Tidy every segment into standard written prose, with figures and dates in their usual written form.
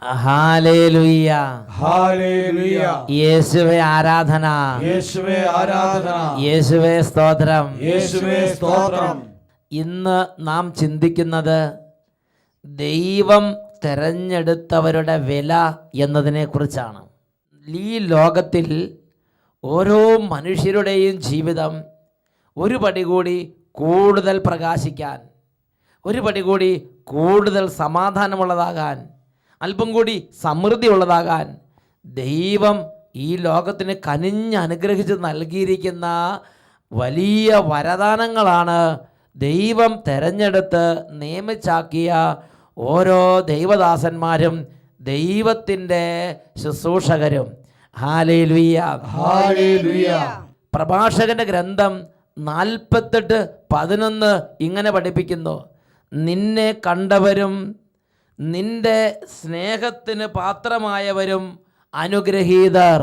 Hallelujah, hallelujah. യേശുവേ ആരാധന, യേശുവേ ആരാധന, യേശുവേ സ്തോത്രം. യേശുവേ സ്തോത്രം. ഇന്ന് നാം ചിന്തിക്കുന്നത് ദൈവം തെരഞ്ഞെടുത്തവരുടെ വില എന്നതിനെ കുറിച്ചാണ്. ഈ ലോകത്തിൽ ഓരോ മനുഷ്യരുടെയും ജീവിതം ഒരു പടി കൂടി കൂടുതൽ പ്രകാശിക്കാൻ, ഒരു പടി കൂടി കൂടുതൽ സമാധാനമുള്ളതാകാൻ, അല്പം കൂടി സമൃദ്ധി ഉള്ളതാകാൻ ദൈവം ഈ ലോകത്തിന് കനിഞ്ഞ് അനുഗ്രഹിച്ച് നൽകിയിരിക്കുന്ന വലിയ വരദാനങ്ങളാണ് ദൈവം തെരഞ്ഞെടുത്ത് നിയമിച്ചാക്കിയ ഓരോ ദൈവദാസന്മാരും ദൈവത്തിൻ്റെ ശുശ്രൂഷകരും. Hallelujah, hallelujah. പ്രഭാഷകന്റെ ഗ്രന്ഥം 48:11 ഇങ്ങനെ പഠിപ്പിക്കുന്നു: നിന്നെ കണ്ടവരും നിന്റെ സ്നേഹത്തിന് പാത്രമായവരും അനുഗ്രഹീതർ,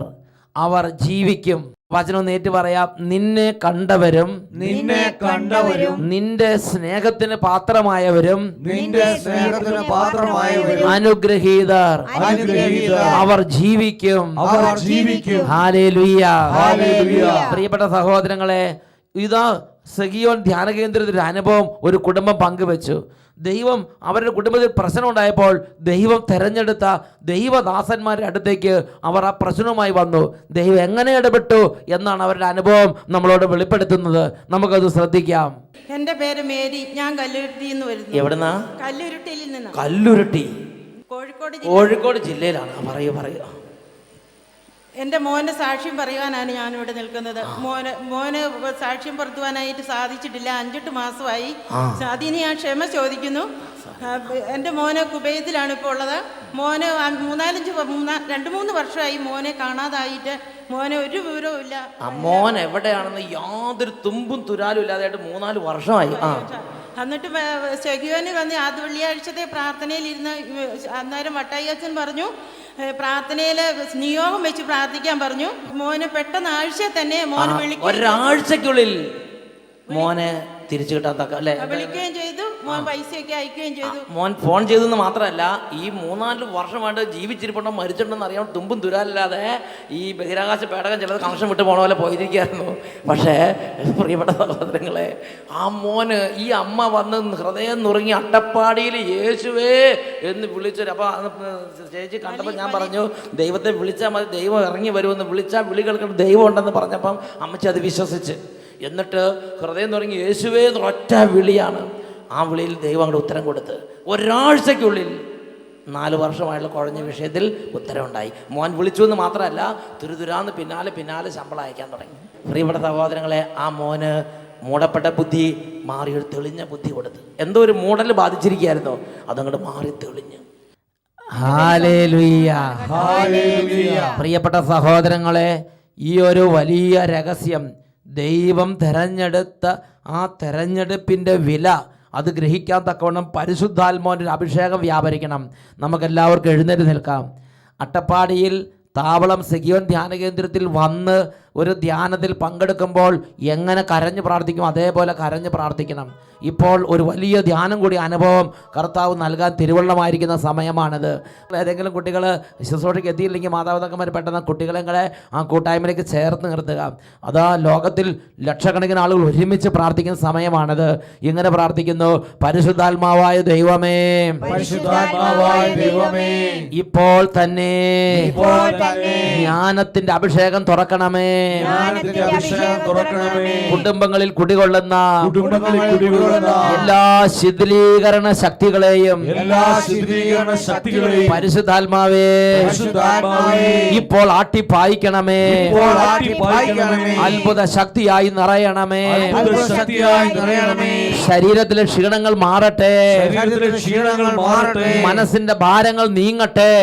അവർ ജീവിക്കും. വചനം നേറ്റ് പറയാം: നിന്നെ കണ്ടവരും നിന്നെ കണ്ടവരും നിന്റെ സ്നേഹത്തിന് പാത്രമായവരും നിന്റെ സ്നേഹത്തിന് പാത്രമായവരും അനുഗ്രഹീതർ, അനുഗ്രഹീതർ, അവർ ജീവിക്കും. അവർ ജീവിക്കും. Hallelujah, hallelujah. പ്രിയപ്പെട്ട സഹോദരങ്ങളെ, ഇതാ സഗിയോൻ ധ്യാന കേന്ദ്രത്തിൻ്റെ അനുഭവം ഒരു കുടുംബം പങ്കുവെച്ചു. ദൈവം അവരുടെ കുടുംബത്തിൽ പ്രശ്നം ഉണ്ടായപ്പോൾ ദൈവം തെരഞ്ഞെടുത്ത ദൈവദാസന്മാരുടെ അടുത്തേക്ക് അവർ ആ പ്രശ്നവുമായി വന്നു. ദൈവം എങ്ങനെ ഇടപെട്ടു എന്നാണ് അവരുടെ അനുഭവം നമ്മളോട് വെളിപ്പെടുത്തുന്നത്. നമുക്കത് ശ്രദ്ധിക്കാം. എന്റെ പേര് മേരി. ഞാൻ കല്ലുരുട്ടിയിൽ നിന്ന് വരുന്നു. എവിടുന്നാ? കല്ലുരുട്ടിയിൽ നിന്ന്. കല്ലുരുട്ടി കോഴിക്കോട് ജില്ലയിലാണ്. പറയൂ. എൻ്റെ മോൻ്റെ സാക്ഷ്യം പറയുവാനാണ് ഞാനിവിടെ നിൽക്കുന്നത്. മോന് സാക്ഷ്യം പുറത്തുവാനായിട്ട് സാധിച്ചിട്ടില്ല. 5-8 മാസമായി. അതിന് ഞാൻ ക്ഷമ ചോദിക്കുന്നു. എൻ്റെ മോന് കുവൈത്തിലാണ് ഇപ്പോൾ ഉള്ളത്. മോന് 2-3 വർഷമായി മോനെ കാണാതായിട്ട്. മോനെ ഒരു വിവരവും ഇല്ല. മോൻ എവിടെയാണെന്ന് യാതൊരു തുമ്പും തുരാലും ഇല്ലാതായിട്ട് 3-4 വർഷമായി. എന്നിട്ട് സെഗിയോന് വന്ന് ആദ്യ വെള്ളിയാഴ്ചത്തെ പ്രാർത്ഥനയിലിരുന്ന് അന്നേരം വട്ടായി അച്ഛൻ പറഞ്ഞു, പ്രാർത്ഥനയിൽ നിയോഗം വെച്ച് പ്രാർത്ഥിക്കാൻ പറഞ്ഞു. മോന് പെട്ടെന്ന് ആഴ്ച തന്നെ മോന് ഒരാഴ്ചക്കുള്ളിൽ മോനെ തിരിച്ചു കിട്ടാൻ തക്ക അല്ലേ വിളിക്കുകയും ചെയ്തു. മോൻ പൈസയൊക്കെ അയക്കുകയും ചെയ്തു. മോൻ ഫോൺ ചെയ്തെന്ന് മാത്രമല്ല, ഈ 3-4 വർഷമായിട്ട് ജീവിച്ചിരിപ്പുണ്ടോ മരിച്ചിട്ടുണ്ടെന്ന് അറിയാൻ തുമ്പും തുരാലില്ലാതെ ഈ ബഹിരാകാശ പേടകം ചിലത് കണക്ഷൻ വിട്ട് പോണ പോലെ പോയിരിക്കുകയായിരുന്നു. പക്ഷേ പ്രിയപ്പെട്ട സഹോദരങ്ങളെ, ആ മോന് ഈ അമ്മ വന്ന് ഹൃദയം നുറുങ്ങി അട്ടപ്പാടിയിൽ യേശുവേ എന്ന് വിളിച്ചൊരു, അപ്പോൾ ചേച്ചി കണ്ടപ്പോൾ ഞാൻ പറഞ്ഞു, ദൈവത്തെ വിളിച്ചാൽ മതി, ദൈവം ഇറങ്ങി വരുമെന്ന്. വിളിച്ചാൽ വിളി കേൾക്കുന്ന ദൈവം ഉണ്ടെന്ന് പറഞ്ഞപ്പം അമ്മച്ചി അത് വിശ്വസിച്ച്, എന്നിട്ട് ഹൃദയം തുടങ്ങി യേശുവേ ഒറ്റ വിളിയാണ്. ആ വിളിയിൽ ദൈവം അങ്ങോട്ട് ഉത്തരം കൊടുത്ത് ഒരാഴ്ചയ്ക്കുള്ളിൽ 4 വർഷമായുള്ള കുഴഞ്ഞ വിഷയത്തിൽ ഉത്തരവുണ്ടായി. മോൻ വിളിച്ചു എന്ന് മാത്രമല്ല, തുരുതുരാന്ന് പിന്നാലെ ശമ്പളം അയക്കാൻ തുടങ്ങി. പ്രിയപ്പെട്ട സഹോദരങ്ങളെ, ആ മോന് മൂടപ്പെട്ട ബുദ്ധി മാറി ഒരു തെളിഞ്ഞ ബുദ്ധി കൊടുത്ത്. എന്തോ ഒരു മൂടൽ ബാധിച്ചിരിക്കുകയായിരുന്നോ, അതങ്ങോട്ട് മാറി തെളിഞ്ഞു. Hallelujah, hallelujah. പ്രിയപ്പെട്ട സഹോദരങ്ങളെ, ഈ ഒരു വലിയ രഹസ്യം, ദൈവം തെരഞ്ഞെടുത്ത ആ തെരഞ്ഞെടുപ്പിൻ്റെ വില അത് ഗ്രഹിക്കാൻ തക്കവണ്ണം പരിശുദ്ധാത്മാവിൻ്റെ ഒരു അഭിഷേകം വ്യാപരിക്കണം. നമുക്കെല്ലാവർക്കും എഴുന്നേറ്റ് നിൽക്കാം. അട്ടപ്പാടിയിൽ താവളം സെഗിയോൻ ധ്യാന കേന്ദ്രത്തിൽ വന്ന് ഒരു ധ്യാനത്തിൽ പങ്കെടുക്കുമ്പോൾ എങ്ങനെ കരഞ്ഞ് പ്രാർത്ഥിക്കും അതേപോലെ കരഞ്ഞ് പ്രാർത്ഥിക്കണം. ഇപ്പോൾ ഒരു വലിയ ധ്യാനം കൂടി അനുഭവം കർത്താവ് നൽകാൻ തിരുവള്ളമായിരിക്കുന്ന സമയമാണിത്. ഏതെങ്കിലും കുട്ടികൾ ശുശ്രൂഷയ്ക്ക് എത്തിയില്ലെങ്കിൽ മാതാപിതാക്കന്മാർ പെട്ടെന്ന് കുട്ടികളെ ആ കൂട്ടായ്മയിലേക്ക് ചേർത്ത് നിർത്തുക. അതാ ലോകത്തിൽ ലക്ഷക്കണക്കിന് ആളുകൾ ഒരുമിച്ച് പ്രാർത്ഥിക്കുന്ന സമയമാണിത്. ഇങ്ങനെ പ്രാർത്ഥിക്കുന്നു: പരിശുദ്ധാത്മാവായ ദൈവമേ, പരിശുദ്ധാത്മാവായ ദൈവമേ, ഇപ്പോൾ തന്നെ ജ്ഞാനത്തിന്റെ അഭിഷേകം തുറക്കണമേ. കുടുംബങ്ങളിൽ കുടികൊള്ളുന്ന എല്ലാ ശിഥിലീകരണ ശക്തികളെയും പരിശുദ്ധാത്മാവേ ഇപ്പോൾ ആട്ടിപ്പായിക്കണമേ. അത്ഭുത ശക്തിയായി നിറയണമേ. ശരീരത്തിലെ ക്ഷീണങ്ങൾ മാറട്ടെ. മനസ്സിന്റെ ഭാരങ്ങൾ നീങ്ങട്ടെ.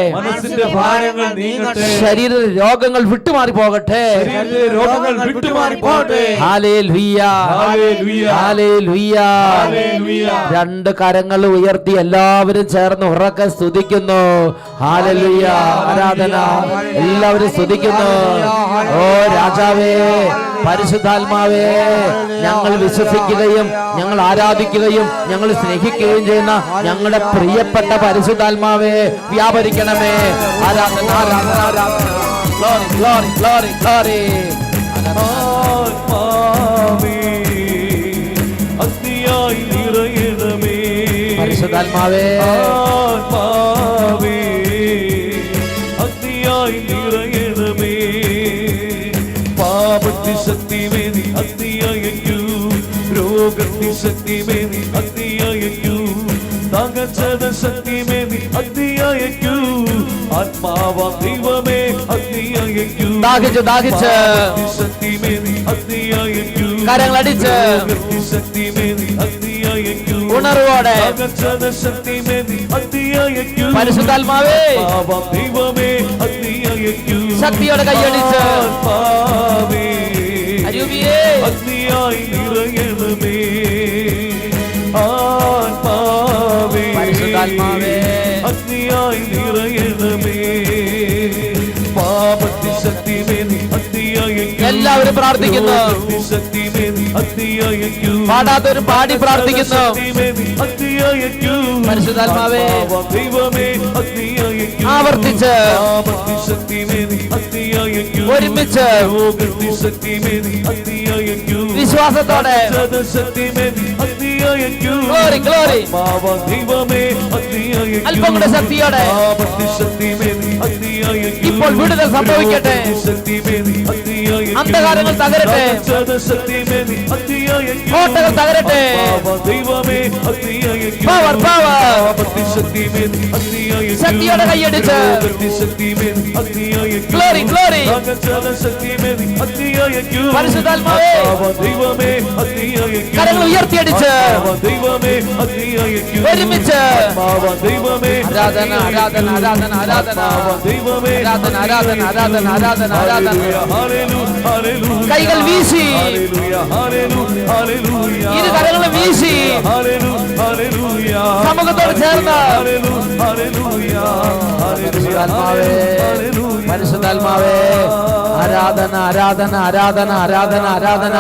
ശരീര രോഗങ്ങൾ വിട്ടുമാറി പോകട്ടെ. Hallelujah, hallelujah. 2 കരങ്ങൾ ഉയർത്തി എല്ലാവരും ചേർന്ന് ഉറക്കെ സ്തുതിക്കുന്നു. ഹല്ലേലൂയ, ആരാധന. എല്ലാവരും സ്തുതിക്കുന്നു. ഓ രാജാവേ, പരിശുദ്ധാത്മാവേ, ഞങ്ങൾ വിശ്വസിക്കുകയും ഞങ്ങൾ ആരാധിക്കുകയും ഞങ്ങൾ സ്നേഹിക്കുകയും ചെയ്യുന്ന ഞങ്ങളുടെ പ്രിയപ്പെട്ട പരിശുദ്ധാത്മാവേ വ്യാപരിക്കണമേ. ആരാധന ആരാധന ആരാധന. Glory glory glory glory. ആത്മാവേ അഗ്നിയായി നിറയണമേ. പരിശുദ്ധാത്മാവേ ആത്മാവേ അഗ്നിയായി നിറയണമേ. പാപത്തി ശക്തിമേനി അഗ്നിയയക്കൂ. രോഗത്തി ശക്തിമേനി അഗ്നിയയക്കൂ. തകച്ചത ശക്തിമേനി അഗ്നിയയക്കൂ. ആത്മാവ ദൈവമേ അഗ്നിയയക്കൂ. ദാഹിച്ച് ദാഹിച്ച് ശക്തിമേനി അഗ്നിയയക്കൂ. കരങ്ങളടിച്ച് ശക്തിമേനി അഗ്നിയയക്കൂ. ഉണർവോടെ ശക്തിമേനി അഗ്നിയയക്കൂ. പരിശുദ്ധാത്മാവേ ദൈവമേ അഗ്നിയയക്കൂ. ശക്തിയോടെ കൈയടിച്ച് ആത്മാവേ അരൂപിയേ അഗ്നിയായി നിറയണമേ. ആത്മാവേ പരിശുദ്ധാത്മാവേ അഗ്നിയായി നിറയണമേ. പാപത്തി ശക്തിമേനി അഗ്നിയയക്കൂ. എല്ലാവരും പ്രാർത്ഥിക്കുന്നു. ശക്തിമേനി അഗ്നിയയക്കൂ. പാടാത്തവരും പാടി പ്രാർത്ഥിക്കുന്നു. ശക്തിമേനി അഗ്നിയയക്കൂ. പരിശുദ്ധാത്മാവേ ദൈവമേ അഗ്നിയയക്കൂ. ആവർത്തിച്ച് പാപത്തി ശക്തിമേനി അഗ്നിയയക്കൂ. ഒരുമിച്ച് രോഗത്തി ശക്തിമേനി അഗ്നിയയക്കൂ. വിശ്വാസത്തോടെ ശക്തിമേനി അഗ്നിയയക്കൂ. Glory glory. ദൈവമേ അഗ്നിയയക്കൂ. അല്പം കൂടെ ശക്തിയോടെ പാപത്തി ശക്തിമേനി അഗ്നിയയക്കൂ. ഇപ്പോൾ വിടുതൽ സംഭവിക്കട്ടെ. ശക്തിമേനി അഗ്നിയയക്കൂ. അന്ധകാരങ്ങൾ തകരട്ടെ. ശക്തിമേനി അഗ്നിയയക്കൂ. കോട്ടകൾ തകരട്ടെ. ദൈവമേ അഗ്നിയയക്കൂ. Power power. പാപത്തി ശക്തിമേനി അഗ്നിയയക്കൂ. ശക്തിയോടെ കൈയടിച്ച് ശക്തിമേനി അഗ്നിയയക്കൂ. Glory glory. ശക്തിമേനി അഗ്നിയയക്കൂ. പരിശുദ്ധാത്മാവേ ദൈവമേ അഗ്നിയയക്കൂ. കരങ്ങൾ ഉയർത്തിയടിച്ച് ദൈവമേ അഗ്നിയയക്കൂ. ഒരുമിച്ച് ദൈവമേ ആരാധന ആരാധന ആരാധന ആരാധന ദൈവമേ ആരാധന ആരാധന ആരാധന ആരാധന ആരാധന. കൈകൾ വീശി ഇരു കരങ്ങളും വീശി സമൂഹത്തോട് ചേർന്ന് പരിശുദ്ധാത്മാവേ പരിശുദ്ധാത്മാവേ ആരാധന ആരാധന ആരാധന ആരാധന ആരാധന.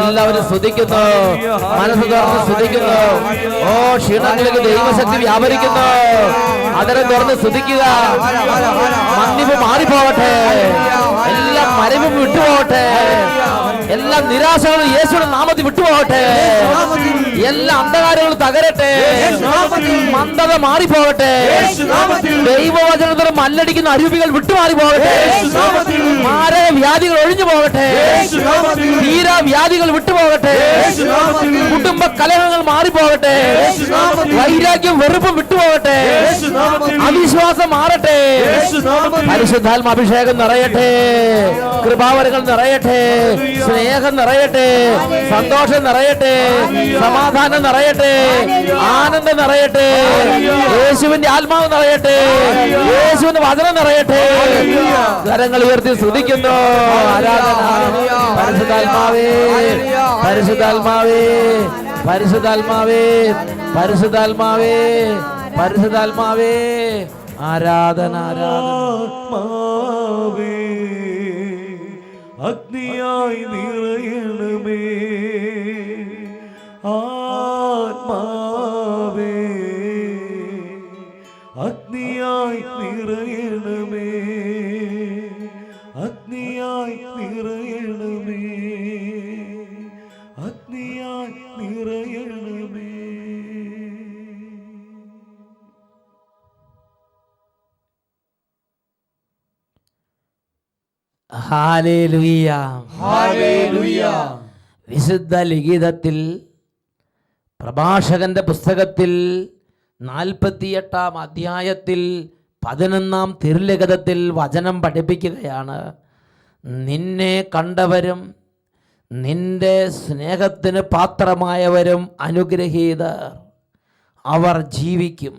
എല്ലാവരും സ്തുതിക്കുന്നു, മനസ്സ് തുറന്ന് സ്തുതിക്കുന്നു. ഓ ക്ഷീണങ്ങളിലേക്ക് ദൈവശക്തി വ്യാപരിക്കുന്നു. അതരം തുറന്ന് സ്തുതിക്കുക. മന്ദിപ്പ് മാറിപ്പോവട്ടെ. എല്ലാം മരവും വിട്ടുപോകട്ടെ. എല്ലാ നിരാശകളും യേശുവിന്റെ നാമത്തിൽ വിട്ടുപോകട്ടെ. എല്ലാ അന്ധകാരങ്ങളും തകരട്ടെ. മന്ദത മാറിപ്പോകട്ടെ. ദൈവവചനത്തോട് മല്ലടിക്കുന്ന അരൂപികൾ വിട്ടുമാറി പോകട്ടെ. മാരക വ്യാധികൾ ഒഴിഞ്ഞു പോകട്ടെ. തീരാ വ്യാധികൾ വിട്ടുപോകട്ടെ. കുടുംബ കലഹങ്ങൾ മാറിപ്പോകട്ടെ. വൈരാഗ്യം വെറുപ്പും വിട്ടുപോകട്ടെ. അവിശ്വാസം മാറട്ടെ. പരിശുദ്ധാത്മ അഭിഷേകം നിറയട്ടെ. കൃപാവരങ്ങൾ നിറയട്ടെ. സ്നേഹം നിറയട്ടെ. സന്തോഷം നിറയട്ടെ. സമാധാനം നിറയട്ടെ. ആനന്ദം നിറയട്ടെ. യേശുവിന്റെ ആത്മാവ് നിറയട്ടെ. യേശുവിന്റെ വചനം നിറയട്ടെ. കരങ്ങൾ ഉയർത്തി സ്തുതിക്കുന്നു. ആരാധന. പരിശുദ്ധാത്മാവേ പരിശുദ്ധാത്മാവേ പരിശുദ്ധാത്മാവേ പരിശുദ്ധാത്മാവേ പരിശുദ്ധാത്മാവേ ആരാധന ആരാധന. അഗ്നിയായി നിറയണമേ. ആത്മാവേ അഗ്നിയായി നിറയണമേ. അഗ്നിയായി നിറയണമേ. അഗ്നിയായി നിറയണമേ. ഹല്ലേലൂയ ഹല്ലേലൂയ. വിശുദ്ധ ലിഖിതത്തിൽ പ്രഭാഷകന്റെ പുസ്തകത്തിൽ 48 അധ്യായത്തിൽ 11 തിരുലിഖിതത്തിൽ വചനം പഠിപ്പിക്കുകയാണ്. നിന്നെ കണ്ടവരും നിന്റെ സ്നേഹത്തിന് പാത്രമായവരും അനുഗ്രഹീതർ, അവർ ജീവിക്കും.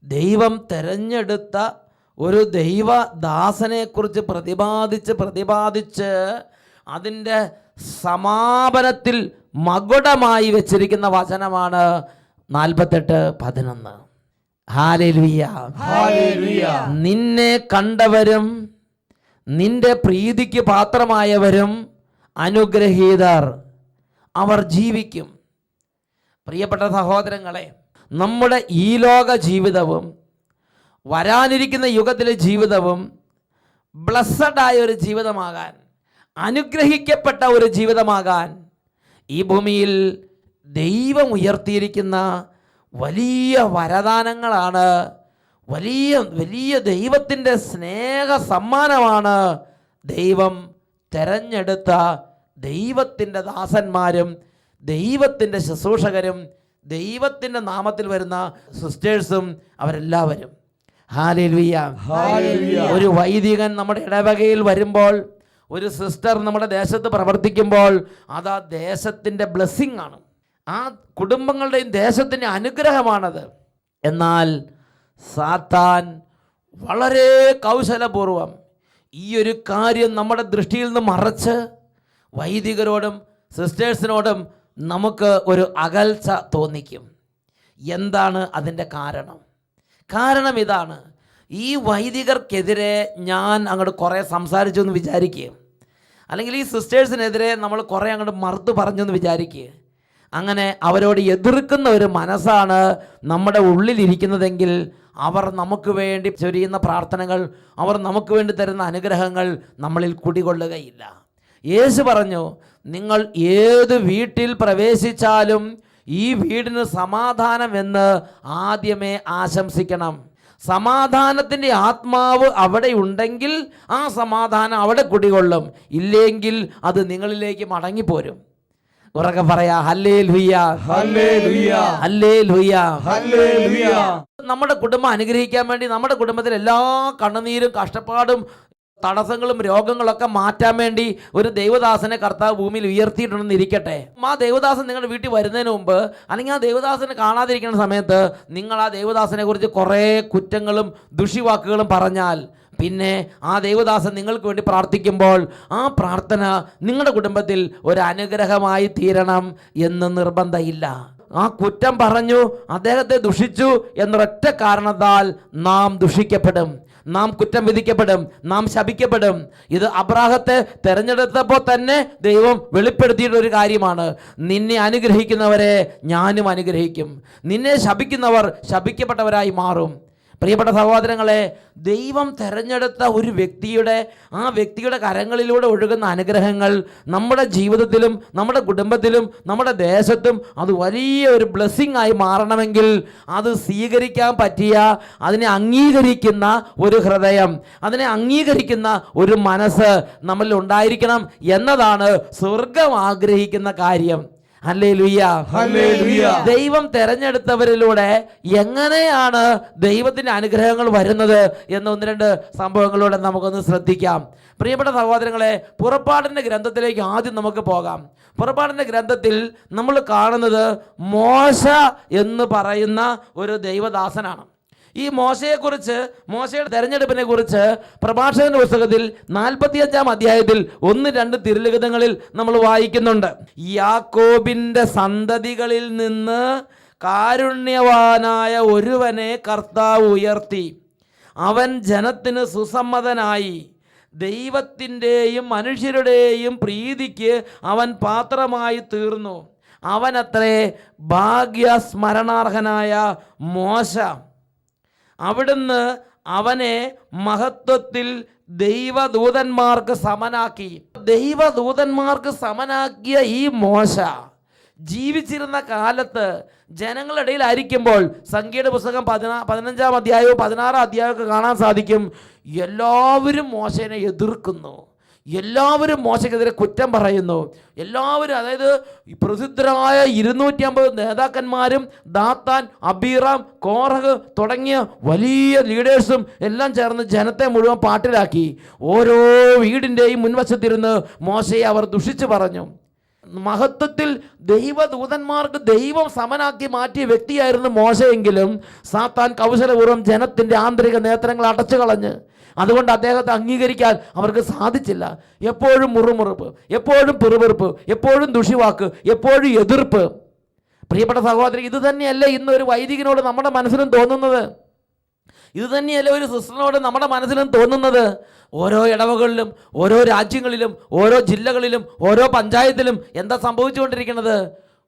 ദൈവം തെരഞ്ഞെടുത്ത ഒരു ദൈവദാസനെക്കുറിച്ച് പ്രതിപാദിച്ച് അതിൻ്റെ സമാപനത്തിൽ മകുടമായി വെച്ചിരിക്കുന്ന വചനമാണ് 48:11. Hallelujah hallelujah. നിന്നെ കണ്ടവരും നിന്റെ പ്രീതിക്ക് പാത്രമായവരും അനുഗ്രഹീതർ, അവർ ജീവിക്കും. പ്രിയപ്പെട്ട സഹോദരങ്ങളെ, നമ്മുടെ ഈ ലോക ജീവിതവും വരാനിരിക്കുന്ന യുഗത്തിലെ ജീവിതവും ബ്ലസ്സഡായ ഒരു ജീവിതമാകാൻ, അനുഗ്രഹിക്കപ്പെട്ട ഒരു ജീവിതമാകാൻ ഈ ഭൂമിയിൽ ദൈവം ഉയർത്തിയിരിക്കുന്ന വലിയ വരദാനങ്ങളാണ്, വലിയ വലിയ ദൈവത്തിൻ്റെ സ്നേഹ സമ്മാനമാണ് ദൈവം തെരഞ്ഞെടുത്ത ദൈവത്തിൻ്റെ ദാസന്മാരും ദൈവത്തിൻ്റെ ശുശ്രൂഷകരും ദൈവത്തിൻ്റെ നാമത്തിൽ വരുന്ന സിസ്റ്റേഴ്സും അവരെല്ലാവരും. ഹല്ലേലൂയ. ഒരു വൈദികൻ നമ്മുടെ ഇടവകയിൽ വരുമ്പോൾ, ഒരു സിസ്റ്റർ നമ്മുടെ ദേശത്ത് പ്രവർത്തിക്കുമ്പോൾ, അത് ആ ദേശത്തിൻ്റെ ബ്ലെസ്സിങ് ആണ്, ആ കുടുംബങ്ങളുടെയും ദേശത്തിൻ്റെ അനുഗ്രഹമാണത്. എന്നാൽ സാത്താൻ വളരെ കൗശലപൂർവം ഈ ഒരു കാര്യം നമ്മുടെ ദൃഷ്ടിയിൽ നിന്ന് മറച്ച് വൈദികരോടും സിസ്റ്റേഴ്സിനോടും നമുക്ക് ഒരു അകൽച്ച തോന്നിക്കും. എന്താണ് അതിൻ്റെ കാരണം? കാരണം ഇതാണ്: ഈ വൈദികർക്കെതിരെ ഞാൻ അങ്ങോട്ട് കുറേ സംസാരിച്ചു എന്ന് വിചാരിക്കുക, അല്ലെങ്കിൽ ഈ സിസ്റ്റേഴ്സിനെതിരെ നമ്മൾ കുറേ അങ്ങോട്ട് മറുത്തു പറഞ്ഞു എന്ന് വിചാരിക്കുക. അങ്ങനെ അവരോട് എതിർക്കുന്ന ഒരു മനസ്സാണ് നമ്മുടെ ഉള്ളിലിരിക്കുന്നതെങ്കിൽ അവർ നമുക്ക് വേണ്ടി ചൊരിയുന്ന പ്രാർത്ഥനകൾ, അവർ നമുക്ക് വേണ്ടി തരുന്ന അനുഗ്രഹങ്ങൾ നമ്മളിൽ കുടികൊള്ളുകയില്ല. യേശു പറഞ്ഞു, നിങ്ങൾ ഏത് വീട്ടിൽ പ്രവേശിച്ചാലും ഈ വീടിന് സമാധാനമെന്ന് ആദ്യമേ ആശംസിക്കണം. സമാധാനത്തിൻ്റെ ആത്മാവ് അവിടെ ഉണ്ടെങ്കിൽ ആ സമാധാനം അവിടെ കുടികൊള്ളും, ഇല്ലെങ്കിൽ അത് നിങ്ങളിലേക്ക് മടങ്ങിപ്പോരും. ഉറക്കെ പറയാ ഹല്ലേലൂയ, ഹല്ലേലൂയ, ഹല്ലേലൂയ, ഹല്ലേലൂയ. നമ്മുടെ കുടുംബം അനുഗ്രഹിക്കാൻ വേണ്ടി, നമ്മുടെ കുടുംബത്തിൽ എല്ലാ കണ്ണുനീരും കഷ്ടപ്പാടും തടസ്സങ്ങളും രോഗങ്ങളൊക്കെ മാറ്റാൻ വേണ്ടി ഒരു ദൈവദാസനെ കർത്താവ് ഭൂമിയിൽ ഉയർത്തിയിട്ടുണ്ടെന്ന് ഇരിക്കട്ടെ. ആ ദൈവദാസൻ നിങ്ങളുടെ വീട്ടിൽ വരുന്നതിന് മുമ്പ്, അല്ലെങ്കിൽ ആ ദൈവദാസനെ കാണാതിരിക്കുന്ന സമയത്ത് നിങ്ങൾ ആ ദൈവദാസനെ കുറിച്ച് കുറേ കുറ്റങ്ങളും ദുഷിവാക്കുകളും പറഞ്ഞാൽ, പിന്നെ ആ ദൈവദാസൻ നിങ്ങൾക്ക് വേണ്ടി പ്രാർത്ഥിക്കുമ്പോൾ ആ പ്രാർത്ഥന നിങ്ങളുടെ കുടുംബത്തിൽ ഒരു അനുഗ്രഹമായി തീരണം എന്ന് നിർബന്ധമില്ല. ആ കുറ്റം പറഞ്ഞു, അദ്ദേഹത്തെ ദുഷിച്ചു എന്നൊരൊറ്റ കാരണത്താൽ നാം ദുഷിക്കപ്പെടും, നാം കുറ്റം വിധിക്കപ്പെടും, നാം ശപിക്കപ്പെടും. ഇത് അബ്രാഹത്തെ തെരഞ്ഞെടുത്തപ്പോൾ തന്നെ ദൈവം വെളിപ്പെടുത്തിയിട്ടുള്ള ഒരു കാര്യമാണ്. നിന്നെ അനുഗ്രഹിക്കുന്നവരെ ഞാനും അനുഗ്രഹിക്കും, നിന്നെ ശപിക്കുന്നവർ ശപിക്കപ്പെട്ടവരായി മാറും. പ്രിയപ്പെട്ട സഹോദരങ്ങളെ, ദൈവം തെരഞ്ഞെടുത്ത ഒരു ആ വ്യക്തിയുടെ കരങ്ങളിലൂടെ ഒഴുകുന്ന അനുഗ്രഹങ്ങൾ നമ്മുടെ ജീവിതത്തിലും നമ്മുടെ കുടുംബത്തിലും നമ്മുടെ ദേശത്തും അത് വലിയ ഒരു ബ്ലെസ്സിങ് ആയി മാറണമെങ്കിൽ അത് സ്വീകരിക്കാൻ പറ്റിയ, അതിനെ അംഗീകരിക്കുന്ന ഒരു ഹൃദയം, അതിനെ അംഗീകരിക്കുന്ന ഒരു മനസ്സ് നമ്മളിൽ ഉണ്ടായിരിക്കണം എന്നതാണ് സ്വർഗം ആഗ്രഹിക്കുന്ന കാര്യം. Hallelujah, hallelujah. ദൈവം തെരഞ്ഞെടുത്തവരിലൂടെ എങ്ങനെയാണ് ദൈവത്തിൻ്റെ അനുഗ്രഹങ്ങൾ വരുന്നത് എന്ന് ഒന്ന് രണ്ട് സംഭവങ്ങളിലൂടെ നമുക്കൊന്ന് ശ്രദ്ധിക്കാം. പ്രിയപ്പെട്ട സഹോദരങ്ങളെ, പുറപ്പാടിൻ്റെ ഗ്രന്ഥത്തിലേക്ക് ആദ്യം നമുക്ക് പോകാം. പുറപ്പാടിൻ്റെ ഗ്രന്ഥത്തിൽ നമ്മൾ കാണുന്നത് മോശ എന്ന് പറയുന്ന ഒരു ദൈവദാസനാണ്. ഈ മോശയെക്കുറിച്ച്, മോശയുടെ തെരഞ്ഞെടുപ്പിനെ കുറിച്ച് പ്രഭാഷകന്റെ പുസ്തകത്തിൽ 45-ാം അധ്യായത്തിൽ 1-2 തിരുലിഖിതങ്ങളിൽ നമ്മൾ വായിക്കുന്നുണ്ട്. യാക്കോബിൻ്റെ സന്തതികളിൽ നിന്ന് കാരുണ്യവാനായ ഒരുവനെ കർത്താവ് ഉയർത്തി, അവൻ ജനത്തിന് സുസമ്മതനായി, ദൈവത്തിൻ്റെയും മനുഷ്യരുടെയും പ്രീതിക്ക് അവൻ പാത്രമായി തീർന്നു. അവനത്രേ ഭാഗ്യസ്മരണാർഹനായ മോശ. അവിടുന്ന് അവനെ മഹത്വത്തിൽ ദൈവദൂതന്മാർക്ക് സമനാക്കി. ദൈവദൂതന്മാർക്ക് സമനാക്കിയ ഈ മോശ ജീവിച്ചിരുന്ന കാലത്ത് ജനങ്ങളുടെ ഇടയിലായിരിക്കുമ്പോൾ, സംഖ്യയുടെ പുസ്തകം 15-ാം അധ്യായവും 16-ാം അധ്യായമൊക്കെ കാണാൻ സാധിക്കും, എല്ലാവരും മോശനെ എതിർക്കുന്നു, എല്ലാവരും മോശയ്ക്കെതിരെ കുറ്റം പറയുന്നു. എല്ലാവരും, അതായത് പ്രസിദ്ധരായ 250 നേതാക്കന്മാരും ദാത്താൻ, അബീറാം, കോറഹ് തുടങ്ങിയ വലിയ ലീഡേഴ്സും എല്ലാം ചേർന്ന് ജനത്തെ മുഴുവൻ പാട്ടിലാക്കി. ഓരോ വീടിൻ്റെയും മുൻവശത്തിരുന്ന് മോശയെ അവർ ദുഷിച്ചു പറഞ്ഞു. മഹത്വത്തിൽ ദൈവദൂതന്മാർക്ക് ദൈവം സമനാക്കി മാറ്റിയ വ്യക്തിയായിരുന്നു മോശയെങ്കിലും സാത്താൻ കൗശലപൂർവ്വം ജനത്തിൻ്റെ ആന്തരിക നേത്രങ്ങൾ അടച്ചു കളഞ്ഞ്, അതുകൊണ്ട് അദ്ദേഹത്തെ അംഗീകരിക്കാൻ അവർക്ക് സാധിച്ചില്ല. എപ്പോഴും മുറുമുറുപ്പ്, എപ്പോഴും പിറുപിറുപ്പ്, എപ്പോഴും ദുഷിവാക്ക്, എപ്പോഴും എതിർപ്പ്. പ്രിയപ്പെട്ട സഹോദരി, ഇത് തന്നെയല്ലേ ഇന്ന് ഒരു വൈദികനോട് നമ്മുടെ മനസ്സിലും തോന്നുന്നത്? ഇത് തന്നെയല്ലേ ഒരു സിസ്റ്ററിനോട് നമ്മുടെ മനസ്സിലും തോന്നുന്നത്? ഓരോ ഇടവകളിലും, ഓരോ രാജ്യങ്ങളിലും, ഓരോ ജില്ലകളിലും, ഓരോ പഞ്ചായത്തിലും എന്താ സംഭവിച്ചുകൊണ്ടിരിക്കുന്നത്?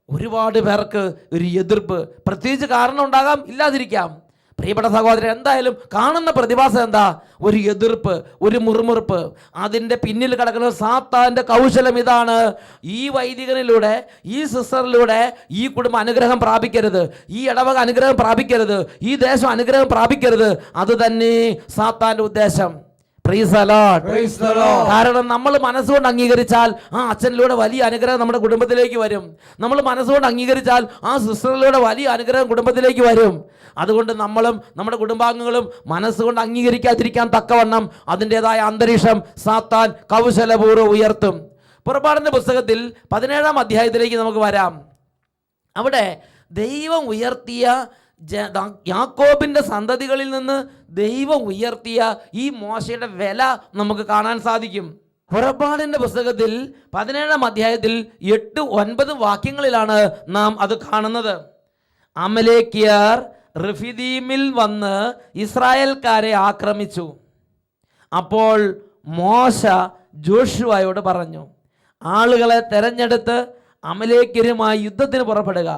ഒരുപാട് പേർക്ക് ഒരു എതിർപ്പ്, പ്രത്യേകിച്ച് കാരണം ഉണ്ടാകാം, ഇല്ലാതിരിക്കാം. പ്രിയപ്പെട്ട സഹോദരൻ, എന്തായാലും കാണുന്ന പ്രതിഭാസം എന്താ? ഒരു എതിർപ്പ്, ഒരു മുറുമുറുപ്പ്. അതിൻ്റെ പിന്നിൽ കിടക്കുന്ന സാത്താൻ്റെ കൗശലം ഇതാണ്: ഈ വൈദികനിലൂടെ, ഈ സിസ്റ്ററിലൂടെ ഈ കുടുംബം അനുഗ്രഹം പ്രാപിക്കരുത്, ഈ ഇടവക അനുഗ്രഹം പ്രാപിക്കരുത്, ഈ ദേശം അനുഗ്രഹം പ്രാപിക്കരുത്. അത് തന്നെ സാത്താൻ്റെ ഉദ്ദേശം. Praise the Lord. Praise the Lord. കാരണം നമ്മൾ മനസ്സുകൊണ്ട് അംഗീകരിച്ചാൽ ആ അച്ഛനിലൂടെ വലിയ അനുഗ്രഹം നമ്മുടെ കുടുംബത്തിലേക്ക് വരും. നമ്മൾ മനസ്സുകൊണ്ട് അംഗീകരിച്ചാൽ ആ സിസ്റ്ററിലൂടെ വലിയ അനുഗ്രഹം കുടുംബത്തിലേക്ക് വരും. അതുകൊണ്ട് നമ്മളും നമ്മുടെ കുടുംബാംഗങ്ങളും മനസ്സുകൊണ്ട് അംഗീകരിക്കാതിരിക്കാൻ തക്കവണ്ണം അതിൻ്റെതായ അന്തരീക്ഷം സാത്താൻ കൗശലപൂർവ്വം ഉയർത്തും. പുറപ്പാടിൻ്റെ പുസ്തകത്തിൽ 17-ാം അധ്യായത്തിലേക്ക് നമുക്ക് വരാം. അവിടെ ദൈവം ഉയർത്തിയ യാക്കോബിൻ്റെ സന്തതികളിൽ നിന്ന് ദൈവം ഉയർത്തിയ ഈ മോശയുടെ വില നമുക്ക് കാണാൻ സാധിക്കും. പുറപ്പാടിൻ്റെ പുസ്തകത്തിൽ 17-ാം അധ്യായത്തിൽ 8-9 വാക്യങ്ങളിലാണ് നാം അത് കാണുന്നത്. അമലേക്യർ റഫീദീമിൽ വന്ന് ഇസ്രായേൽക്കാരെ ആക്രമിച്ചു. അപ്പോൾ മോശ ജോഷുവയോട് പറഞ്ഞു, ആളുകളെ തെരഞ്ഞെടുത്ത് അമലേക്യരുമായി യുദ്ധത്തിന് പുറപ്പെടുക.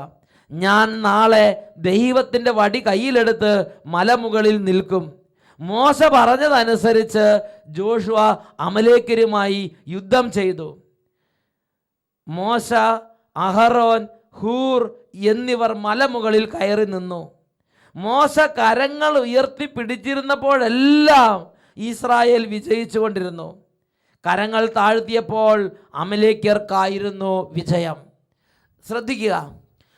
ഞാൻ നാളെ ദൈവത്തിൻ്റെ വടി കയ്യിലെടുത്ത് മലമുകളിൽ നിൽക്കും. മോശ പറഞ്ഞതനുസരിച്ച് ജോഷുവ അമലേക്യരുമായി യുദ്ധം ചെയ്തു. മോശ, അഹറോൻ, ഹൂർ എന്നിവർ മലമുകളിൽ കയറി നിന്നു. മോശ കരങ്ങൾ ഉയർത്തി പിടിച്ചിരുന്നപ്പോഴെല്ലാം ഇസ്രായേൽ വിജയിച്ചു കൊണ്ടിരുന്നു. കരങ്ങൾ താഴ്ത്തിയപ്പോൾ അമലേക്യർക്കായിരുന്നു വിജയം. ശ്രദ്ധിക്കുക,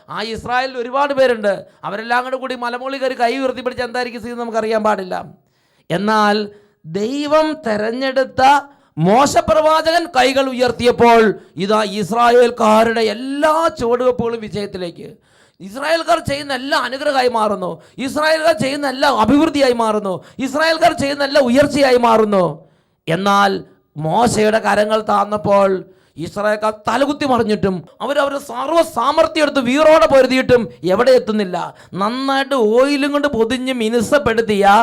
ആ ഇസ്രായേലിൽ ഒരുപാട് പേരുണ്ട്. അവരെല്ലാം കൂടി മലമുകളിൽ കയറി കൈ ഉയർത്തി പിടിച്ച് എന്തായിരിക്കും സ്ഥിതി നമുക്കറിയാൻ പാടില്ല. എന്നാൽ ദൈവം തെരഞ്ഞെടുത്ത മോശപ്രവാചകൻ കൈകൾ ഉയർത്തിയപ്പോൾ ഇതാ ഇസ്രായേൽക്കാരുടെ എല്ലാ ചുവടുവെപ്പുകളും വിജയത്തിലേക്ക്. ഇസ്രായേൽക്കാർ ചെയ്യുന്ന എല്ലാം അനുഗ്രഹമായി മാറുന്നു. ഇസ്രായേൽക്കാർ ചെയ്യുന്ന എല്ലാം അഭിവൃദ്ധിയായി മാറുന്നു. ഇസ്രായേൽക്കാർ ചെയ്യുന്ന എല്ലാം ഉയർച്ചയായി മാറുന്നു. എന്നാൽ മോശയുടെ കരങ്ങൾ താന്നപ്പോൾ ഇസ്രായേൽക്കാർ തലകുത്തി മറിഞ്ഞിട്ടും അവരുടെ സർവ്വ സാമർഥ്യം എടുത്ത് വീറോടെ പൊരുതിയിട്ടും എവിടെ എത്തുന്നില്ല. നന്നായിട്ട് ഓയിലും കൊണ്ട് പൊതിഞ്ഞ് മിനുസപ്പെടുത്തിയ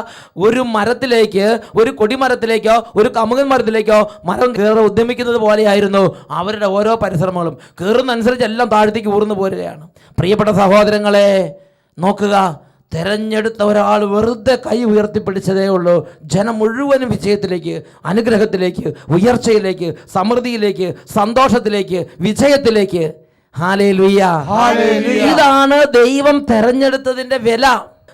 ഒരു മരത്തിലേക്ക്, ഒരു കൊടിമരത്തിലേക്കോ ഒരു കമുകൻ മരത്തിലേക്കോ മരം കയറി ഉദ്യമിക്കുന്നത് പോലെയായിരുന്നു അവരുടെ ഓരോ പരിശ്രമങ്ങളും. കയറുന്നതനുസരിച്ച് എല്ലാം താഴത്തേക്ക് ഊർന്നു പോരുകയാണ്. പ്രിയപ്പെട്ട സഹോദരങ്ങളെ, നോക്കുക, തെരഞ്ഞെടുത്ത ഒരാൾ വെറുതെ കൈ ഉയർത്തിപ്പിടിച്ചതേ ഉള്ളൂ. ജനം മുഴുവനും വിജയത്തിലേക്ക്, അനുഗ്രഹത്തിലേക്ക്, ഉയർച്ചയിലേക്ക്, സമൃദ്ധിയിലേക്ക്, സന്തോഷത്തിലേക്ക്, വിജയത്തിലേക്ക്. ഹല്ലേലൂയ. ഇതാണ് ദൈവം തെരഞ്ഞെടുത്തതിൻ്റെ വില.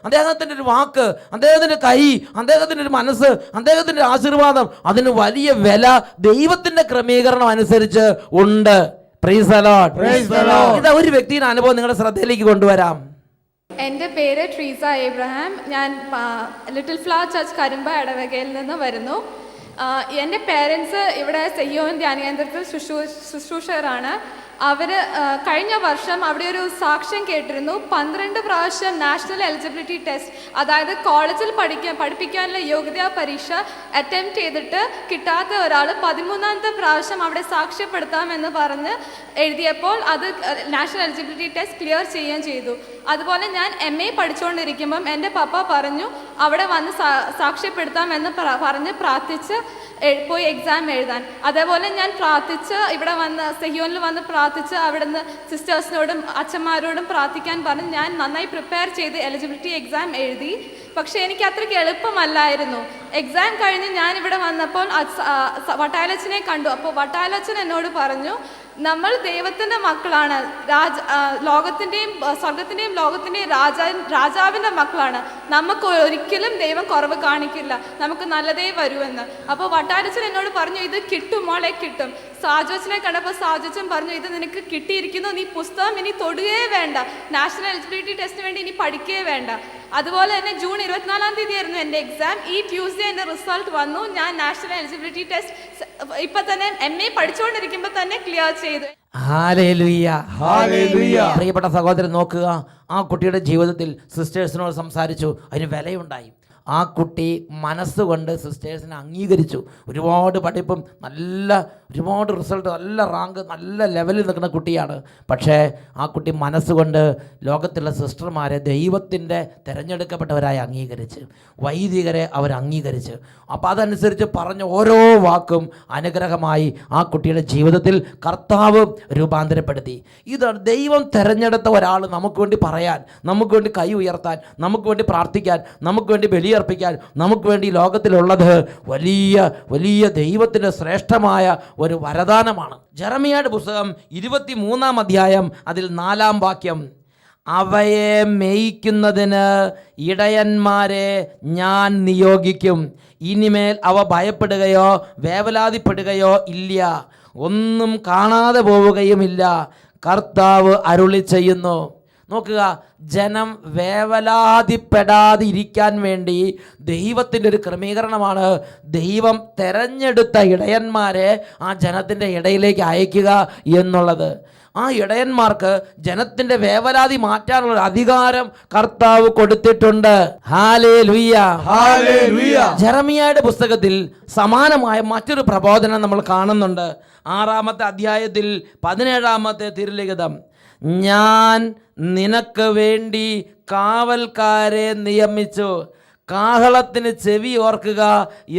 അദ്ദേഹത്തിൻ്റെ ഒരു വാക്ക്, അദ്ദേഹത്തിൻ്റെ കൈ, അദ്ദേഹത്തിൻ്റെ ഒരു മനസ്സ്, അദ്ദേഹത്തിൻ്റെ ആശീർവാദം, അതിന് വലിയ വില ദൈവത്തിൻ്റെ ക്രമീകരണം അനുസരിച്ച് ഉണ്ട്. Price the Lord. ഇതാ ഒരു വ്യക്തിയുടെ അനുഭവം നിങ്ങളുടെ ശ്രദ്ധയിലേക്ക് കൊണ്ടുവരാം. എൻ്റെ പേര് ട്രീസ എബ്രഹാം. ഞാൻ ലിറ്റിൽ ഫ്ലവർ ചർച്ച് കരിമ്പ ഇടവകയിൽ നിന്ന് വരുന്നു. എൻ്റെ പേരൻസ് ഇവിടെ സെയ്യോൻ ധ്യാനകേന്ദ്രത്തിൽ ശുശ്രൂഷകരാണ്. അവർ കഴിഞ്ഞ വർഷം അവിടെ ഒരു സാക്ഷ്യം കേട്ടിരുന്നു. 12 പ്രാവശ്യം നാഷണൽ എലിജിബിലിറ്റി ടെസ്റ്റ്, അതായത് കോളേജിൽ പഠിപ്പിക്കാനുള്ള യോഗ്യതാ പരീക്ഷ അറ്റംപ്റ്റ് ചെയ്തിട്ട് കിട്ടാത്ത ഒരാൾ 13ാമത്തെ പ്രാവശ്യം അവിടെ സാക്ഷ്യപ്പെടുത്താമെന്ന് പറഞ്ഞ് എഴുതിയപ്പോൾ അത് നാഷണൽ എലിജിബിലിറ്റി ടെസ്റ്റ് ക്ലിയർ ചെയ്യുകയും ചെയ്തു. അതുപോലെ ഞാൻ MA പഠിച്ചുകൊണ്ടിരിക്കുമ്പം എൻ്റെ പപ്പ പറഞ്ഞു അവിടെ വന്ന് സാക്ഷ്യപ്പെടുത്താമെന്ന് പറഞ്ഞ് പ്രാർത്ഥിച്ച് പോയി എക്സാം എഴുതാൻ. അതേപോലെ ഞാൻ പ്രാർത്ഥിച്ച് ഇവിടെ വന്ന് സെഹിയോനിൽ വന്ന് പ്രാർത്ഥിച്ച് അവിടുന്ന് സിസ്റ്റേഴ്സിനോടും അച്ഛന്മാരോടും പ്രാർത്ഥിക്കാൻ പറഞ്ഞ് ഞാൻ നന്നായി പ്രിപ്പയർ ചെയ്ത് എലിജിബിലിറ്റി എക്സാം എഴുതി. പക്ഷേ എനിക്ക് അത്രയ്ക്ക് എളുപ്പമല്ലായിരുന്നു. എക്സാം കഴിഞ്ഞ് ഞാൻ ഇവിടെ വന്നപ്പോൾ വട്ടാലച്ചനെ കണ്ടു. അപ്പോൾ വട്ടാലച്ചൻ എന്നോട് പറഞ്ഞു, നമ്മൾ ദൈവത്തിൻ്റെ മക്കളാണ്, ലോകത്തിൻ്റെയും സ്വർഗത്തിൻ്റെയും ലോകത്തിൻ്റെയും രാജാവിൻ്റെ മക്കളാണ്. നമുക്ക് ഒരിക്കലും ദൈവം കുറവ് കാണിക്കില്ല, നമുക്ക് നല്ലതേ വരുമെന്ന്. അപ്പോൾ വട്ടാരച്ചൻ എന്നോട് പറഞ്ഞു, ഇത് കിട്ടും മോളെ, കിട്ടും. സാജോച്ചനെ കണ്ടപ്പോൾ സാജോച്ചൻ പറഞ്ഞു, ഇത് നിനക്ക് കിട്ടിയിരിക്കുന്നു, നീ പുസ്തകം ഇനി തൊടുകയേ വേണ്ട, നാഷണൽ എലിജിബിലിറ്റി ടെസ്റ്റിന് വേണ്ടി ഇനി പഠിക്കുകയേ വേണ്ട. അതുപോലെ തന്നെ ജൂൺ 24-ാം തീയതി ആയിരുന്നു എൻ്റെ എക്സാം. ഈ ട്യൂസ്ഡേ എൻ്റെ റിസൾട്ട് വന്നു. ഞാൻ നാഷണൽ എലിജിബിലിറ്റി ടെസ്റ്റ് ഇപ്പം തന്നെ MA പഠിച്ചുകൊണ്ടിരിക്കുമ്പോൾ തന്നെ ക്ലിയർ ചെയ്തു. ഹല്ലേലൂയ. പ്രിയപ്പെട്ട സഹോദരൻ, നോക്കുക, ആ കുട്ടിയുടെ ജീവിതത്തിൽ സിസ്റ്റേഴ്സിനോട് സംസാരിച്ചു, അതിന് വിലയുണ്ടായി. ആ കുട്ടി മനസ്സുകൊണ്ട് സിസ്റ്റേഴ്സിനെ അംഗീകരിച്ചു. ഒരുപാട് പഠിപ്പും ഒരുപാട് റിസൾട്ട്, നല്ല റാങ്ക്, നല്ല ലെവലിൽ നിൽക്കുന്ന കുട്ടിയാണ്. പക്ഷേ ആ കുട്ടി മനസ്സുകൊണ്ട് ലോകത്തുള്ള സിസ്റ്റർമാരെ ദൈവത്തിൻ്റെ തിരഞ്ഞെടുക്കപ്പെട്ടവരായി അംഗീകരിച്ച്, വൈദികരെ അവർ അംഗീകരിച്ച്. അപ്പോൾ അതനുസരിച്ച് പറഞ്ഞ ഓരോ വാക്കും അനുഗ്രഹമായി ആ കുട്ടിയുടെ ജീവിതത്തിൽ കർത്താവ് രൂപാന്തരപ്പെടുത്തി. ഇതാണ് ദൈവം തിരഞ്ഞെടുത്ത ഒരാൾ നമുക്ക് വേണ്ടി പറയാൻ, നമുക്ക് വേണ്ടി കൈ ഉയർത്താൻ, നമുക്ക് വേണ്ടി പ്രാർത്ഥിക്കാൻ, നമുക്ക് വേണ്ടി ബലിയർപ്പിക്കാൻ, നമുക്ക് വേണ്ടി ലോകത്തിലുള്ളത് വലിയ വലിയ ദൈവത്തിൻ്റെ ശ്രേഷ്ഠമായ ഒരു വരദാനമാണ്. ജെറമിയായുടെ പുസ്തകം 23-ാം അധ്യായം അതിൽ 4-ാം വാക്യം, അവയെ മേയ്ക്കുന്നതിന് ഇടയന്മാരെ ഞാൻ നിയോഗിക്കും, ഇനിമേൽ അവ ഭയപ്പെടുകയോ വേവലാതിപ്പെടുകയോ ഇല്ല, ഒന്നും കാണാതെ പോവുകയുമില്ല, കർത്താവ് അരുളി ചെയ്യുന്നു. നോക്കുക, ജനം വേവലാതിപ്പെടാതിരിക്കാൻ വേണ്ടി ദൈവത്തിൻ്റെ ഒരു ക്രമീകരണമാണ് ദൈവം തെരഞ്ഞെടുത്ത ഇടയന്മാരെ ആ ജനത്തിൻ്റെ ഇടയിലേക്ക് അയക്കുക എന്നുള്ളത്. ആ ഇടയന്മാർക്ക് ജനത്തിൻ്റെ വേവലാതി മാറ്റാനുള്ള അധികാരം കർത്താവ് കൊടുത്തിട്ടുണ്ട്. Hallelujah, hallelujah. ജെറമിയായുടെ പുസ്തകത്തിൽ സമാനമായ മറ്റൊരു പ്രബോധനം നമ്മൾ കാണുന്നുണ്ട്. 6-ാമത്തെ അധ്യായത്തിൽ 17-ാമത്തെ തിരുലിഖിതം, ഞാൻ നിനക്ക് വേണ്ടി കാവൽക്കാരെ നിയമിച്ചു, കാഹളത്തിന് ചെവി ഓർക്കുക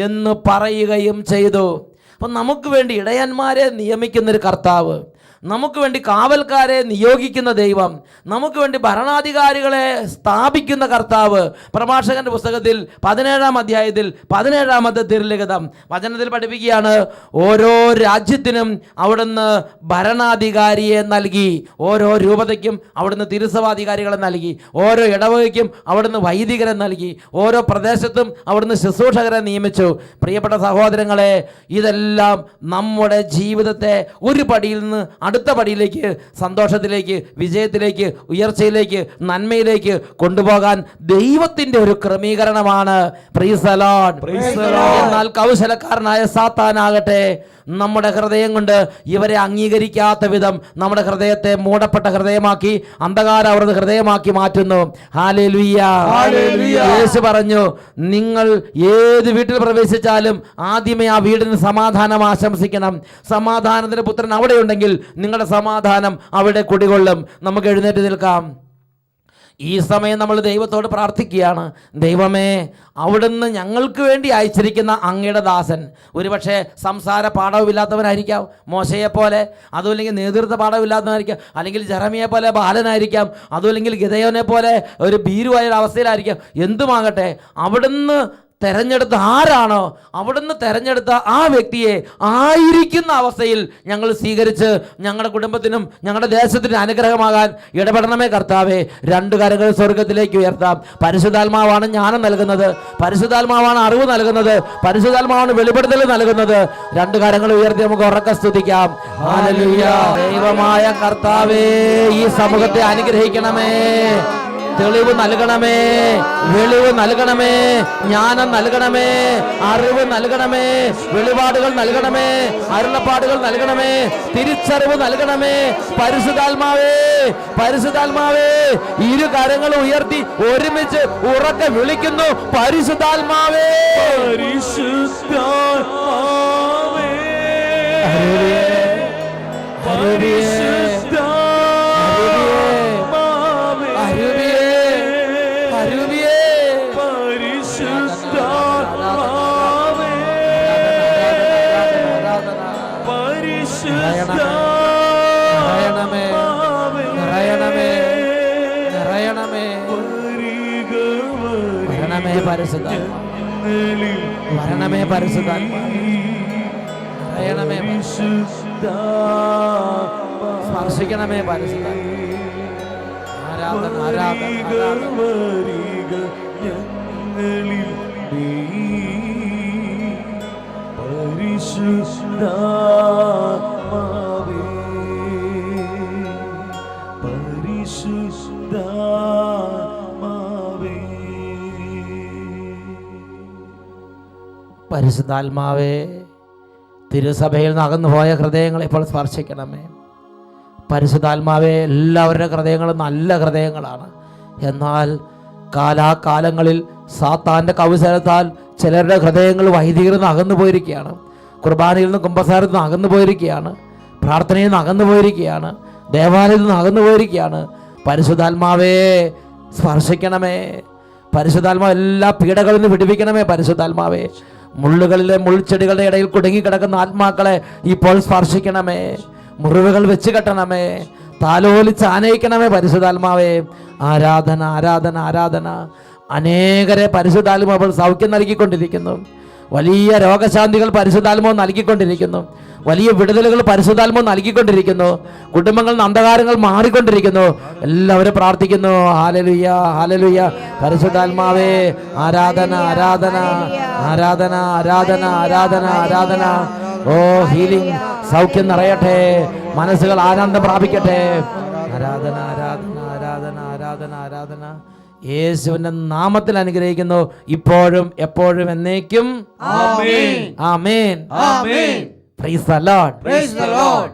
എന്ന് പറയുകയും ചെയ്തു. അപ്പം നമുക്ക് വേണ്ടി ഇടയന്മാരെ നിയമിക്കുന്നൊരു കർത്താവ്, നമുക്ക് വേണ്ടി കാവൽക്കാരെ നിയോഗിക്കുന്ന ദൈവം, നമുക്ക് വേണ്ടി ഭരണാധികാരികളെ സ്ഥാപിക്കുന്ന കർത്താവ്. പ്രഭാഷകന്റെ പുസ്തകത്തിൽ 17-ാം അധ്യായത്തിൽ 17-ാമത്തെ തിരുലിഖിതം വചനത്തിൽ പഠിപ്പിക്കുകയാണ്, ഓരോ രാജ്യത്തിനും അവിടുന്ന് ഭരണാധികാരിയെ നൽകി, ഓരോ രൂപതയ്ക്കും അവിടുന്ന് തിരുസഭാധികാരികളെ നൽകി, ഓരോ ഇടവകയ്ക്കും അവിടുന്ന് വൈദികരെ നൽകി, ഓരോ പ്രദേശത്തും അവിടുന്ന് ശുശ്രൂഷകരെ നിയമിച്ചു. പ്രിയപ്പെട്ട സഹോദരങ്ങളെ, ഇതെല്ലാം നമ്മുടെ ജീവിതത്തെ ഒരു പടിയിൽ നിന്ന് അടുത്ത പടിയിലേക്ക്, സന്തോഷത്തിലേക്ക്, വിജയത്തിലേക്ക്, ഉയർച്ചയിലേക്ക്, നന്മയിലേക്ക് കൊണ്ടുപോകാൻ ദൈവത്തിൻ്റെ ഒരു ക്രമീകരണമാണ്. Price the Lord. എന്നാൽ കൗശലക്കാരനായ സാത്താനാകട്ടെ നമ്മുടെ ഹൃദയം കൊണ്ട് ഇവരെ അംഗീകരിക്കാത്ത വിധം നമ്മുടെ ഹൃദയത്തെ മൂടപ്പെട്ട ഹൃദയമാക്കി, അന്ധകാരാവൃത ഹൃദയമാക്കി മാറ്റുന്നു. ഹല്ലേലൂയ. യേശു പറഞ്ഞു, നിങ്ങൾ ഏത് വീട്ടിൽ പ്രവേശിച്ചാലും ആദ്യമേ ആ വീടിന് സമാധാനം ആശംസിക്കണം. സമാധാനത്തിന്റെ പുത്രൻ അവിടെയുണ്ടെങ്കിൽ നിങ്ങളുടെ സമാധാനം അവിടെ കുടികൊള്ളും. നമുക്ക് എഴുന്നേറ്റ് നിൽക്കാം. ഈ സമയം നമ്മൾ ദൈവത്തോട് പ്രാർത്ഥിക്കുകയാണ്. ദൈവമേ, അവിടുന്ന് ഞങ്ങൾക്ക് വേണ്ടി അയച്ചിരിക്കുന്ന അങ്ങയുടെ ദാസൻ ഒരുപക്ഷെ സംസാര പാഠവുമില്ലാത്തവനായിരിക്കാം, മോശയെപ്പോലെ, അതുമല്ലെങ്കിൽ നേതൃത്വ പാഠമില്ലാത്തവനായിരിക്കാം, അല്ലെങ്കിൽ ജെറമിയെ പോലെ ബാലനായിരിക്കാം, അതുമല്ലെങ്കിൽ ഗിദെയോനെ പോലെ ഒരു ഭീരുവായ അവസ്ഥയിലായിരിക്കാം. എന്തുമാകട്ടെ, അവിടുന്ന് തെരഞ്ഞെടുത്ത ആരാണോ അവിടുന്ന് തെരഞ്ഞെടുത്ത ആ വ്യക്തിയെ ആയിരിക്കുന്ന അവസ്ഥയിൽ ഞങ്ങൾ സ്വീകരിച്ച് ഞങ്ങളുടെ കുടുംബത്തിനും ഞങ്ങളുടെ ദേശത്തിനും അനുഗ്രഹമാകാൻ ഇടപെടണമേ കർത്താവേ. 2 കരങ്ങൾ സ്വർഗത്തിലേക്ക് ഉയർത്താം. പരിശുദ്ധാത്മാവാണ് ജ്ഞാനം നൽകുന്നത്, പരിശുദ്ധാത്മാവാണ് അറിവ് നൽകുന്നത്, പരിശുദ്ധാത്മാവാണ് വെളിപ്പെടുത്തൽ നൽകുന്നത്. 2 കരങ്ങൾ ഉയർത്തി നമുക്ക് ഉറക്കെ സ്തുതിക്കാം. ഹല്ലേലൂയ. ദൈവമായ കർത്താവേ, ഈ സമൂഹത്തെ അനുഗ്രഹിക്കണമേ, തെളിവ് നൽകണമേ, വെളിവ് നൽകണമേ, ജ്ഞാനം നൽകണമേ, അറിവ് നൽകണമേ, വെളിപാടുകൾ നൽകണമേ, അരുളപ്പാടുകൾ നൽകണമേ, തിരിച്ചറിവ് നൽകണമേ. പരിശുദ്ധാത്മാവേ, പരിശുദ്ധാത്മാവേ, 2 കരങ്ങൾ ഉയർത്തി ഒരുമിച്ച് ഉറക്കെ വിളിക്കുന്നു, പരിശുദ്ധാത്മാവേ, പരിശുദ്ധാത്മാവേ, വരണമേ പരിശുദ്ധാത്മാവേ, സ്പർശിക്കണമേ പരിശുദ്ധാത്മാവേ. ആരാധന, ആരാധന, ആരാധന. പരിശുദ്ധാത്മാവേ, പരിശുദ്ധാത്മാവേ. പരിശുദ്ധാത്മാവേ, തിരുസഭയിൽ നിന്ന് അകന്നുപോയ ഹൃദയങ്ങളെ ഇപ്പോൾ സ്പർശിക്കണമേ. പരിശുദ്ധാത്മാവേ, എല്ലാവരുടെ ഹൃദയങ്ങളും നല്ല ഹൃദയങ്ങളാണ്. എന്നാൽ കാലാകാലങ്ങളിൽ സാത്താൻ്റെ കൗശലത്താൽ ചിലരുടെ ഹൃദയങ്ങൾ വൈദികരിൽ നിന്ന് അകന്നു പോയിരിക്കുകയാണ്, കുർബാനയിൽ നിന്ന് കുമ്പസാരത്തിൽ നിന്ന് അകന്നു പോയിരിക്കുകയാണ്, പ്രാർത്ഥനയിൽ നിന്ന് അകന്നു പോയിരിക്കുകയാണ്, ദേവാലയത്തിൽ നിന്ന് അകന്നു പോയിരിക്കുകയാണ്. പരിശുദ്ധാത്മാവേ സ്പർശിക്കണമേ, പരിശുദ്ധാത്മാവ് എല്ലാ പീഡകളിൽ നിന്ന് വിടുവിക്കണമേ. പരിശുദ്ധാത്മാവേ മുള്ളുകളിലെ മുൾച്ചെടികളുടെ ഇടയിൽ കുടുങ്ങിക്കിടക്കുന്ന ആത്മാക്കളെ ഇപ്പോൾ സ്പർശിക്കണമേ, മുറിവുകൾ വെച്ച് കെട്ടണമേ, താലോലിച്ച് ആനയിക്കണമേ. പരിശുദ്ധാത്മാവേ ആരാധന ആരാധന ആരാധന. അനേകരെ പരിശുദ്ധാത്മാവ് സൗഖ്യം നൽകിക്കൊണ്ടിരിക്കുന്നു, വലിയ രോഗശാന്തികൾ പരിശുദ്ധാത്മാവ് നൽകിക്കൊണ്ടിരിക്കുന്നു, വലിയ വിടുതലുകൾ പരിശുദ്ധാത്മാവ് നൽകിക്കൊണ്ടിരിക്കുന്നു, കുടുംബങ്ങളിൽ നിന്ന് അന്ധകാരങ്ങൾ മാറിക്കൊണ്ടിരിക്കുന്നു. എല്ലാവരും പ്രാർത്ഥിക്കുന്നു. Hallelujah hallelujah. പരിശുദ്ധാത്മാവേ ആരാധന ആരാധന ആരാധന ആരാധന ആരാധന ആരാധന. ഓ ഹീലിംഗ്, സൗഖ്യം നിറയട്ടെ, മനസ്സുകൾ ആനന്ദം പ്രാപിക്കട്ടെ. ആരാധന ആരാധന ആരാധന ആരാധന ആരാധന. യേശുവിന്റെ നാമത്തിൽ അനുഗ്രഹിക്കുന്നു, ഇപ്പോഴും എപ്പോഴും എന്നേക്കും. ആമേൻ ആമേൻ ആമേൻ. Praise the Lord. Praise the Lord.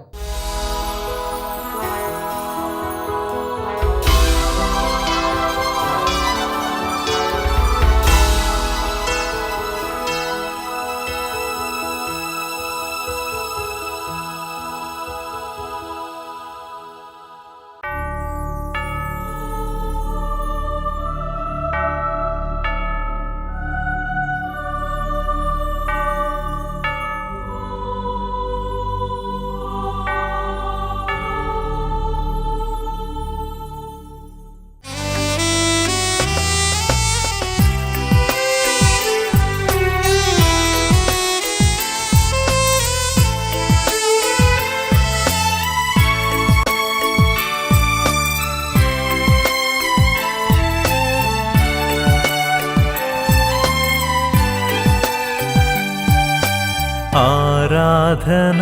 ആരാധന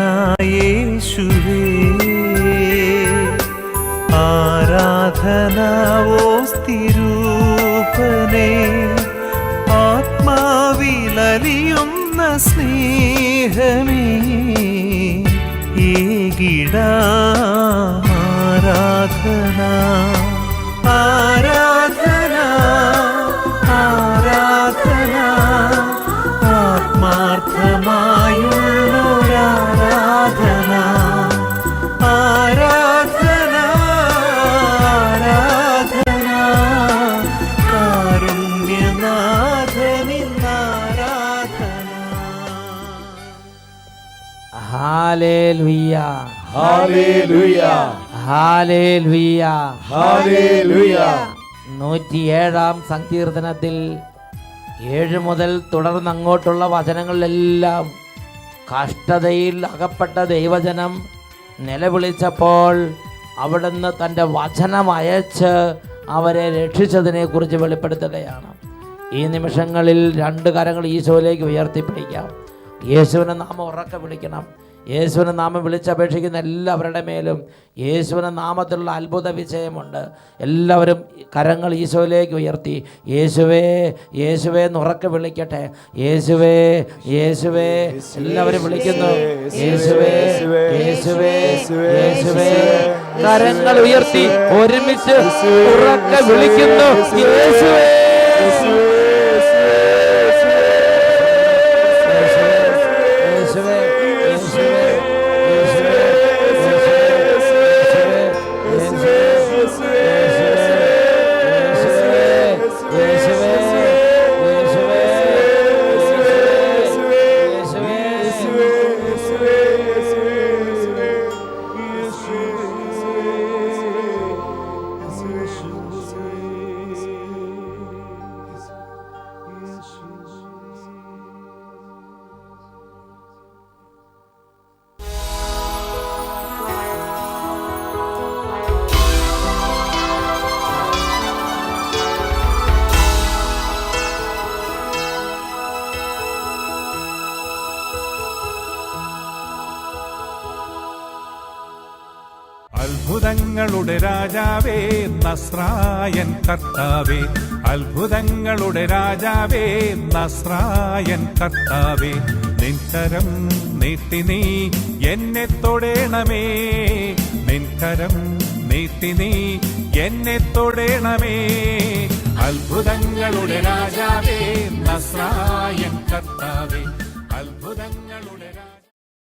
യേശുവേ, ആരാധന ഓസ്തിരൂപനേ, ആത്മാവിലലിയുന്ന സ്നേഹമേ, ഏകിടാ ആരാധന ആരാധന ആരാധന. ആത്മാർത്ഥമായുള്ളൊരാരാധന ആരാധന ആരാധന. കാരുണ്യനാഥനിന്നാരാധന. ഹല്ലേലൂയ ഹല്ലേലൂയ ഹല്ലേലൂയ ഹല്ലേലൂയ. 107-ാം സങ്കീർത്തനത്തിൽ 7 മുതൽ തുടർന്ന് അങ്ങോട്ടുള്ള വചനങ്ങളിലെല്ലാം കഷ്ടതയിൽ അകപ്പെട്ട ദൈവജനം നിലവിളിച്ചപ്പോൾ അവിടുന്ന് തൻ്റെ വചനം അയച്ച് അവരെ രക്ഷിച്ചതിനെക്കുറിച്ച് വെളിപ്പെടുത്തുകയാണ്. ഈ നിമിഷങ്ങളിൽ 2 കരങ്ങൾ ഈശോയിലേക്ക് ഉയർത്തിപ്പിടിക്കാം. യേശുവിനെ നാമം ഉറക്കെ വിളിക്കണം. യേശുവിനെ നാമം വിളിച്ചപേക്ഷിക്കുന്ന എല്ലാവരുടെ മേലും യേശുവിനെ നാമത്തിലുള്ള അത്ഭുത വിജയമുണ്ട്. എല്ലാവരും കരങ്ങൾ ഈശോയിലേക്ക് ഉയർത്തി യേശുവേ യേശുവേ എന്ന് ഉറക്കെ വിളിക്കട്ടെ. യേശുവേ യേശുവേ എല്ലാവരും വിളിക്കുന്നു. യേശുവേ യേശുവേ യേശുവേ. കരങ്ങൾ ഉയർത്തി ഒരുമിച്ച് ഉറക്കെ വിളിക്കുന്നു. യേശുവേ അത്ഭുതങ്ങളുടെ രാജാവേ നസ്രായൻ കർത്താവേ, അത്ഭുതങ്ങളുടെ രാജാവേ നസ്രായൻ കർത്താവേ. നിൻകരം നീട്ടി നീ എന്നെ തൊടേണമേ, നിൻകരം നീട്ടി നീ എന്നെ തൊടേണമേ. അത്ഭുതങ്ങളുടെ രാജാവേ നസ്രായൻ കർത്താവേ അത്ഭുതങ്ങളുടെ രാജാവേ.